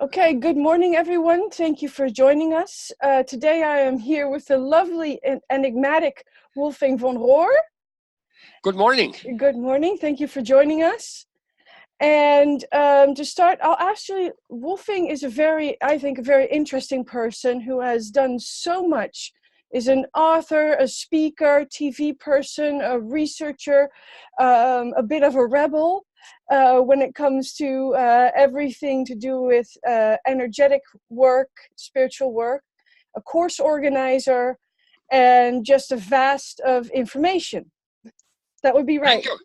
Okay, good morning, everyone. Thank you for joining us. Today I am here with the lovely and enigmatic Wulfing von Rohr. Good morning. Good morning. Thank you for joining us. And to start, Wulfing is I think, a very interesting person who has done so much. Is an author, a speaker, TV person, a researcher, a bit of a rebel. When it comes to everything to do with energetic work, spiritual work, a course organizer, and just a vast of information. That would be right. Thank you.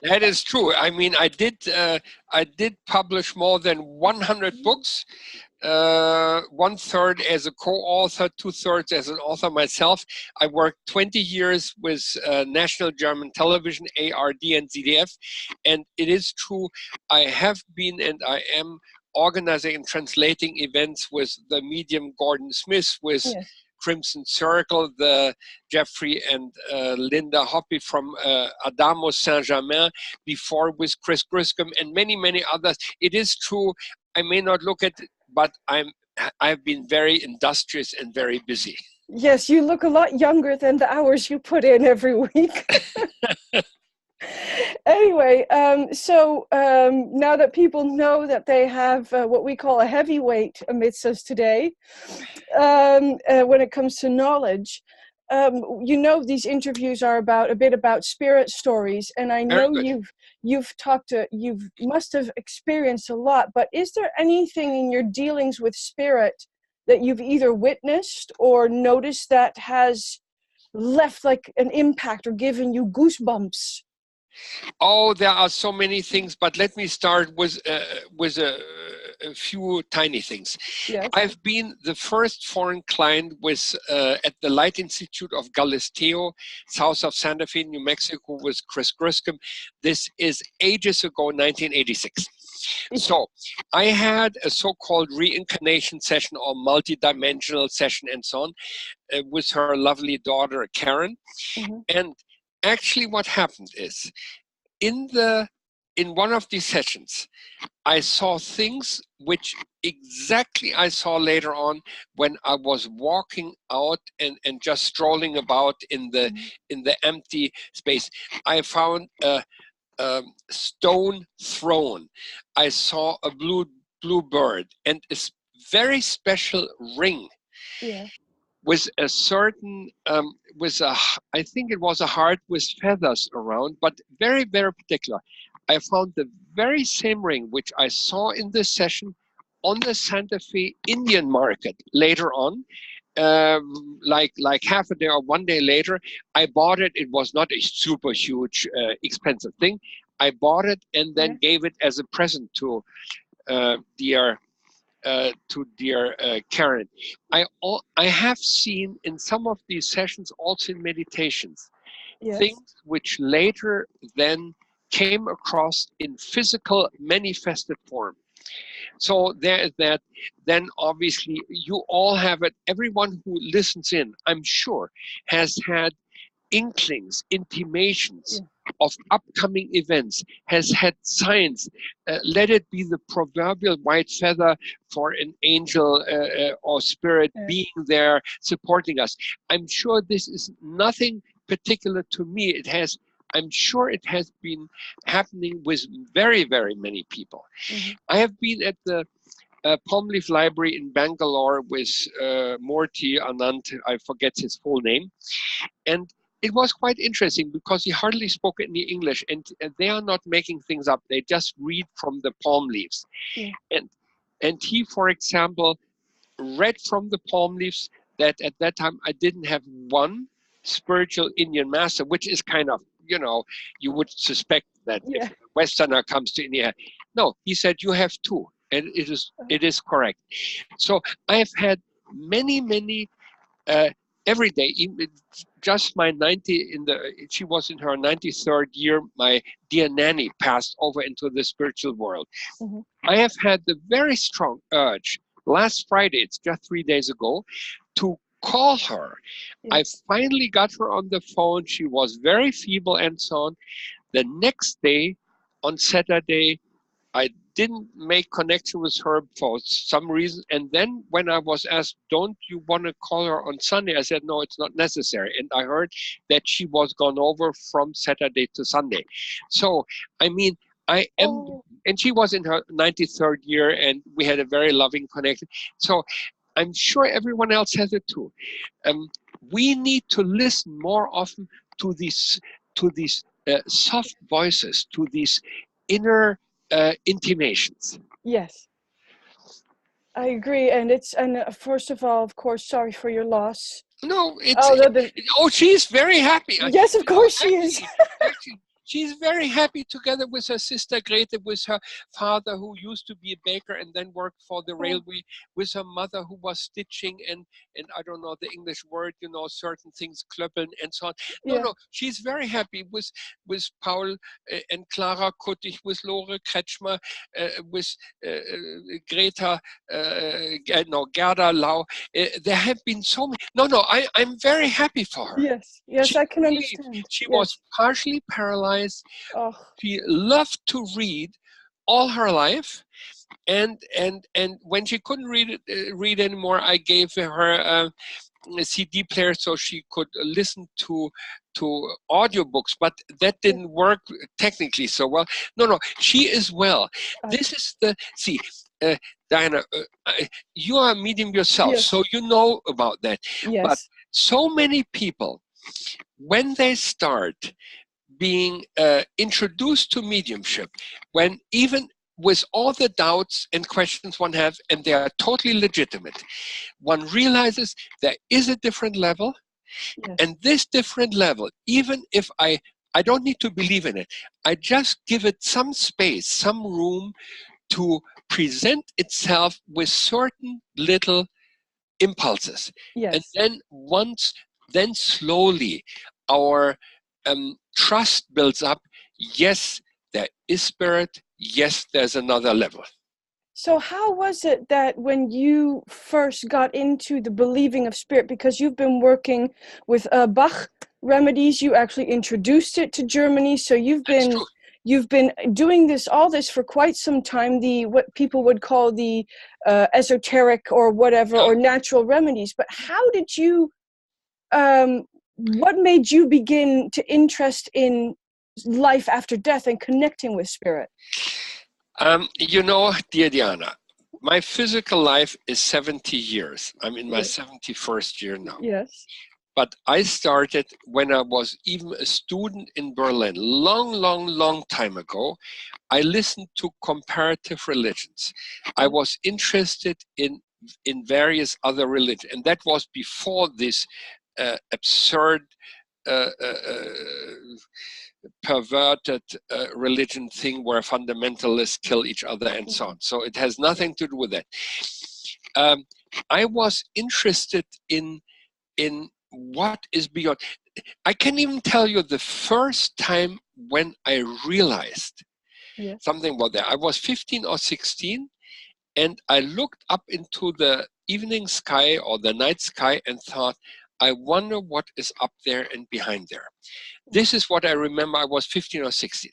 That is true. I mean, I did publish more than 100 books. 1/3 as a co-author, 2/3 as an author myself. I worked 20 years with National German Television, ARD and ZDF, and it is true, I have been and I am organizing and translating events with the medium Gordon Smith, with Yes. Crimson Circle, the Jeffrey and Linda Hoppy from Adamo Saint-Germain, before with Chris Griscom and many, many others. It is true, I may not look at it, but I've been very industrious and very busy. Yes, you look a lot younger than the hours you put in every week. Anyway, now that people know that they have what we call a heavyweight amidst us today, when it comes to knowledge, these interviews are a bit about spirit stories, and I know you must have experienced a lot, but is there anything in your dealings with spirit that you've either witnessed or noticed that has left like an impact or given you goosebumps? Oh, there are so many things, but let me start with a few tiny things. Yes. I've been the first foreign client at the Light Institute of Galisteo, south of Santa Fe, New Mexico, with Chris Griscom. This is ages ago, 1986. So I had a so-called reincarnation session or multi-dimensional session and so on with her lovely daughter, Karen. Mm-hmm. And actually what happened is, in one of these sessions, I saw things which exactly I saw later on when I was walking out and just strolling about in the empty space. I found a stone throne. I saw a blue bird and a very special ring. Yeah. With a certain, I think it was a heart with feathers around, but very, very particular. I found the very same ring which I saw in this session on the Santa Fe Indian market later on, like half a day or one day later. I bought it. It was not a super huge, expensive thing. I bought it and then gave it as a present to dear Karen. I have seen in some of these sessions, also in meditations, things which later then came across in physical manifested form. So there is that. Then obviously you all have it. Everyone who listens in, I'm sure, has had inklings, intimations of upcoming events, has had signs. Let it be the proverbial white feather for an angel or spirit being there supporting us. I'm sure this is nothing particular to me. I'm sure it has been happening with very, very many people. Mm-hmm. I have been at the Palm Leaf Library in Bangalore with Murthy Anand, I forget his full name, and it was quite interesting because he hardly spoke any English, and they are not making things up. They just read from the palm leaves. Yeah. And he, for example, read from the palm leaves that at that time I didn't have one spiritual Indian master, which is kind of, you would suspect that if a Westerner comes to India. No, he said you have two, and it is correct. So I've had many every day, just she was in her 93rd year, my dear nanny passed over into the spiritual world. Mm-hmm. I have had the very strong urge, last Friday, it's just 3 days ago, to call her. I finally got her on the phone. She was very feeble and so on. The next day, on Saturday, I didn't make connection with her for some reason. And then when I was asked, don't you want to call her on Sunday? I said, no, it's not necessary. And I heard that she was gone over from Saturday to Sunday. So, I mean, I am, and she was in her 93rd year, and we had a very loving connection. So I'm sure everyone else has it too. We need to listen more often to these soft voices, to these inner intimations. Yes, I agree. And first of all, of course, sorry for your loss. No, she's very happy. Yes, of course she is. Actually, she's very happy together with her sister Grete, with her father who used to be a baker and then worked for the railway, with her mother who was stitching and I don't know the English word, certain things, klöppeln and so on. No, she's very happy with Paul and Clara Kuttig, with Lore Kretschmer, with Greta, Gerda Lau. There have been so many. No, I'm very happy for her. Yes, I can understand. She was partially paralyzed. She loved to read all her life, and when she couldn't read anymore, I gave her a CD player so she could listen to audiobooks, but that didn't work technically so well. No, she is well. This is Diana, you are a medium yourself, so you know about that. But so many people, when they start being introduced to mediumship, when even with all the doubts and questions one have, and they are totally legitimate, one realizes there is a different level, and this different level, even if I don't need to believe in it, I just give it some space, some room to present itself with certain little impulses. And then slowly our trust builds up. Yes, there is spirit. Yes, there's another level. So how was it that when you first got into the believing of spirit, because you've been working with Bach remedies, you actually introduced it to Germany, so you've been doing all this for quite some time, what people would call the esoteric or whatever, or natural remedies. But how did you, what made you begin to interest in life after death and connecting with spirit? Dear Diana, my physical life is 70 years. I'm in my 71st year now. Yes. But I started when I was even a student in Berlin, long time ago. I listened to comparative religions. I was interested in various other religions, and that was before this absurd perverted religion thing where fundamentalists kill each other and so on. So it has nothing to do with that. I was interested in what is beyond. I can even tell you the first time when I realized something about that. I was 15 or 16, and I looked up into the evening sky or the night sky and thought, I wonder what is up there and behind there. This is what I remember. I was 15 or 16.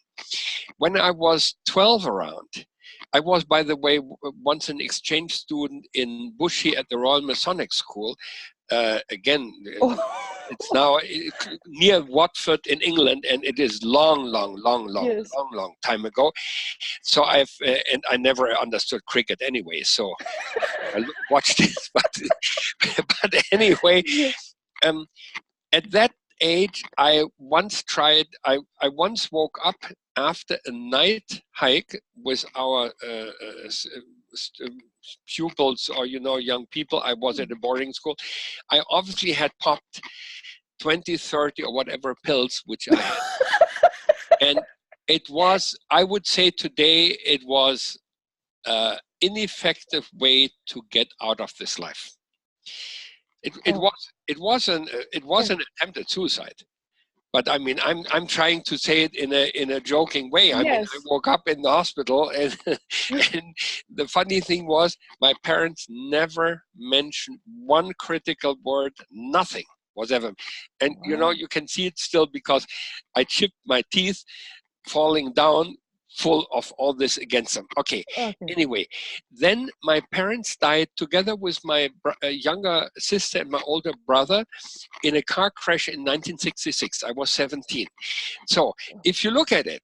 When I was 12 around, I was, by the way, once an exchange student in Bushey at the Royal Masonic School. It's now near Watford in England, and it is long time ago. So and I never understood cricket anyway, so I watched this. But anyway, at that age, I once woke up after a night hike with our pupils, or young people. I was at a boarding school. I obviously had popped 20, 30 or whatever pills, which I had. And it was, I would say today, it was an ineffective way to get out of this life. It was an attempted suicide. But I mean, I'm trying to say it in a joking way. I mean, I woke up in the hospital, and and the funny thing was, my parents never mentioned one critical word. Nothing was ever. And you can see it still, because I chipped my teeth falling down full of all this against them. Okay. Anyway, then my parents died together with my younger sister and my older brother in a car crash in 1966. I was 17. So if you look at it,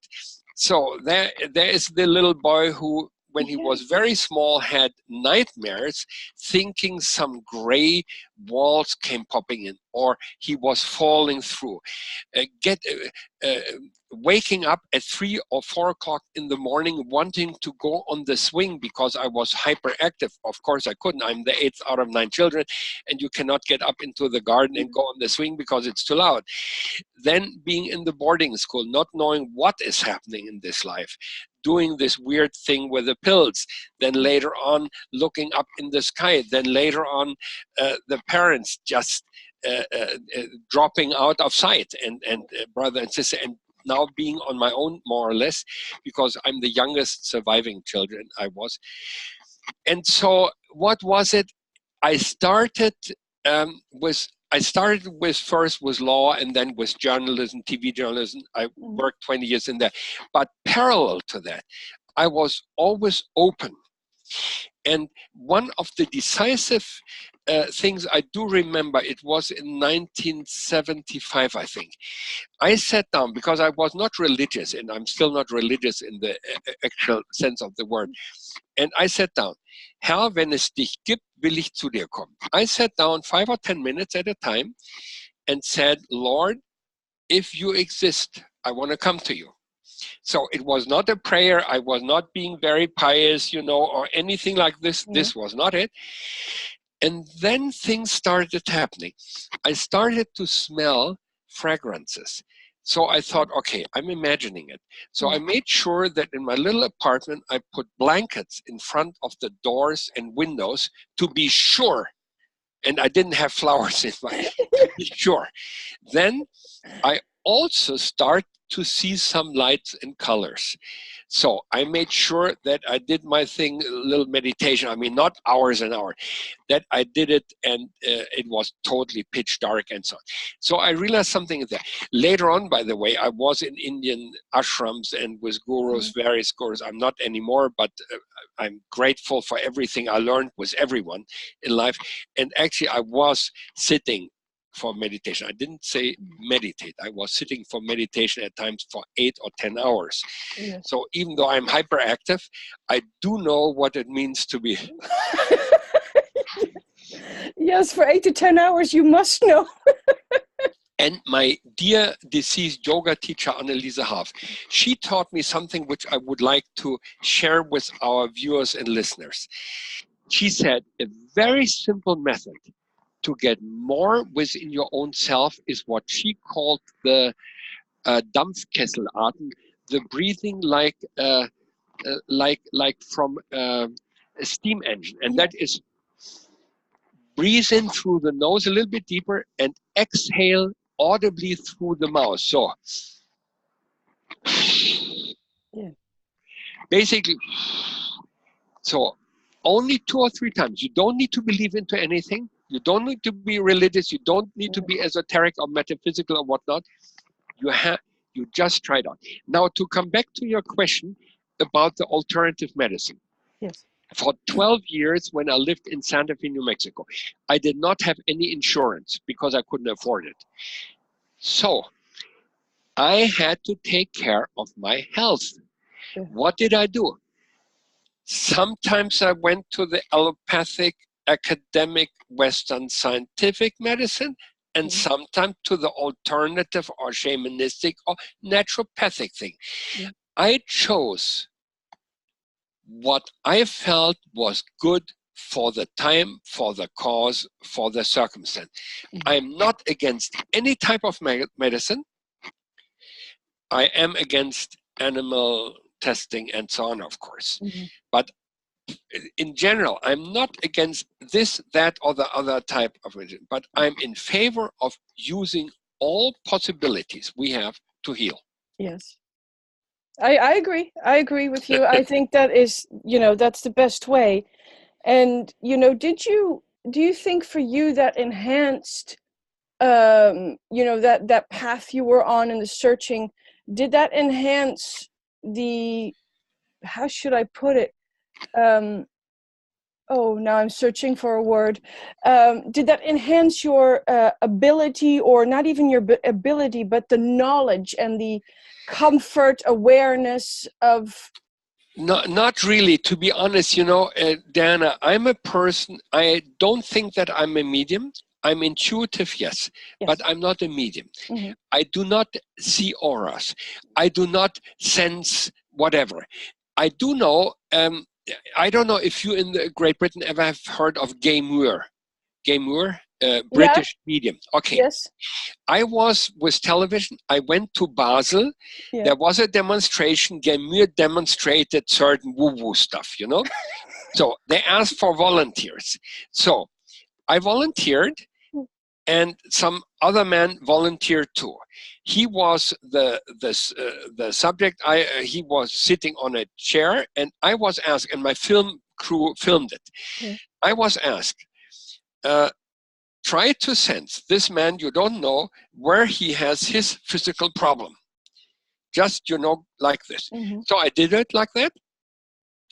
so there is the little boy who, when he was very small, had nightmares thinking some gray walls came popping in, or he was falling through. Waking up at 3 or 4 o'clock in the morning wanting to go on the swing because I was hyperactive. Of course I couldn't. I'm the 8th out of 9 children, and you cannot get up into the garden and go on the swing because it's too loud. Then being in the boarding school, not knowing what is happening in this life, doing this weird thing with the pills, then later on looking up in the sky, then later on the parents just dropping out of sight, and brother and sister, and now being on my own more or less, because I'm the youngest surviving children I was. And so what was it? I started with first with law, and then with journalism, TV journalism. I worked 20 years in that. But parallel to that, I was always open. And one of the decisive things I do remember, it was in 1975, I think. I sat down, because I was not religious, and I'm still not religious in the actual sense of the word. And I sat down. Herr, wenn es dich gibt, will ich zu dir kommen. I sat down 5 or 10 minutes at a time and said, Lord, if you exist, I want to come to you. So it was not a prayer. I was not being very pious, or anything like this. Yeah. This was not it. And then things started happening. I started to smell fragrances. So I thought, okay, I'm imagining it. So I made sure that in my little apartment, I put blankets in front of the doors and windows to be sure. And I didn't have flowers in my, to be sure. Then I also start to see some lights and colors. So I made sure that I did my thing, a little meditation. I mean, not hours and hours, that I did it, and it was totally pitch dark and so on. So I realized something there. Later on, by the way, I was in Indian ashrams and with gurus, various gurus. I'm not anymore, but I'm grateful for everything I learned with everyone in life. And actually, I was sitting for meditation. I didn't say meditate. I was sitting for meditation at times for 8 or 10 hours. Yes. So even though I'm hyperactive, I do know what it means to be. Yes, for 8 to 10 hours, you must know. And my dear deceased yoga teacher, Anneliese Haaf, she taught me something which I would like to share with our viewers and listeners. She said, a very simple method to get more within your own self is what she called the Dampfkesselatem, the breathing like from a steam engine. And that is breathe in through the nose a little bit deeper and exhale audibly through the mouth. So basically, so only 2 or 3 times. You don't need to believe into anything. You don't need to be religious. You don't need to be esoteric or metaphysical or whatnot. You just try it out. Now, to come back to your question about the alternative medicine. Yes. For 12 years, when I lived in Santa Fe, New Mexico, I did not have any insurance because I couldn't afford it. So I had to take care of my health. Yeah. What did I do? Sometimes I went to the allopathic, academic, Western scientific medicine, and sometimes to the alternative or shamanistic or naturopathic thing. Yeah. I chose what I felt was good for the time, for the cause, for the circumstance. I'm not against any type of medicine. I am against animal testing and so on, of course. But in general, I'm not against this, that, or the other type of medicine, but I'm in favor of using all possibilities we have to heal. Yes. I agree. I agree with you. I think that is, that's the best way. And, do you think for you that enhanced, that path you were on in the searching, did that enhance the how should I put it? Oh, now I'm searching for a word. Did that enhance your ability, or not even your ability, but the knowledge and the comfort, awareness of? Not really, to be honest, Diana, I'm a person, I don't think that I'm a medium. I'm intuitive, yes, but I'm not a medium. Mm-hmm. I do not see auras. I do not sense whatever. I do know, I don't know if you in Great Britain ever have heard of Gay Moore. Gay Moore, British medium. Okay. Yes. I was with television. I went to Basel. Yeah. There was a demonstration. Gay Moore demonstrated certain woo-woo stuff, So they asked for volunteers. So I volunteered, and some other man volunteered too. He was the subject. He was sitting on a chair, and I was asked, and my film crew filmed it. Yeah. I was asked, try to sense this man you don't know where he has his physical problem. Just, like this. Mm-hmm. So I did it like that.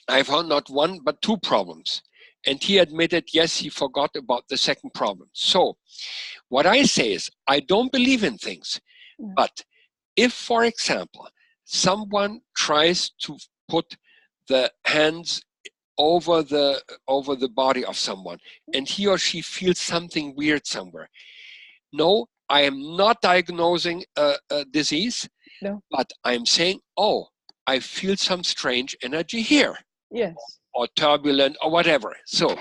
I found not one, but two problems. And he admitted, yes, he forgot about the second problem. So what I say is, I don't believe in things. Mm-hmm. But if, for example, someone tries to put the hands over the body of someone, and he or she feels something weird somewhere. No, I am not diagnosing a disease, but I'm saying, oh, I feel some strange energy here. Yes. Or turbulent or whatever. So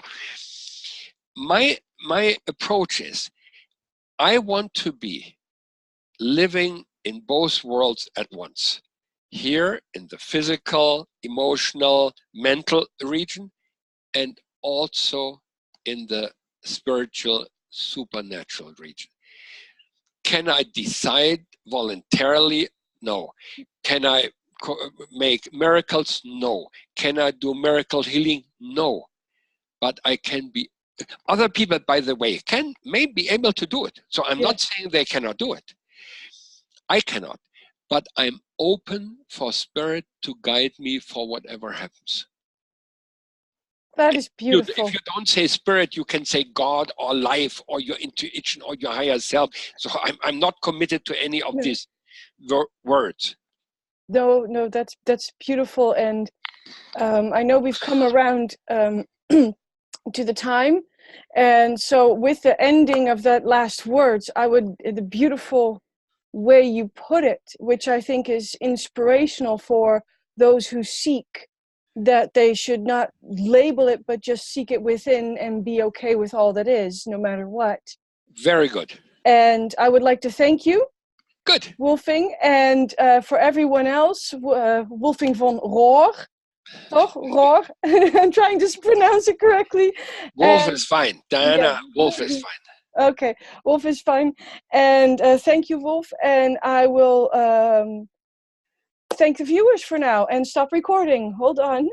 my approach is, I want to be living in both worlds at once. Here in the physical, emotional, mental region, and also in the spiritual, supernatural region. Can I decide voluntarily? No. Can I make miracles? No. Can I do miracle healing? No. But I can be. Other people, by the way, may be able to do it. So I'm not saying they cannot do it. I cannot. But I'm open for spirit to guide me for whatever happens. That is beautiful. If you don't say spirit, you can say God or life or your intuition or your higher self. So I'm not committed to any of these words. No, that's beautiful. And I know we've come around to the time. And so with the ending of that last words, the beautiful way you put it, which I think is inspirational for those who seek, that they should not label it, but just seek it within and be okay with all that is, no matter what. Very good. And I would like to thank you. Good. Wulfing. And for everyone else, Wulfing von Rohr. Toch? Rohr. I'm trying to pronounce it correctly. Wolf is fine. Diana, Wolf is fine. Okay, Wolf is fine. And thank you, Wolf. And I will thank the viewers for now and stop recording. Hold on.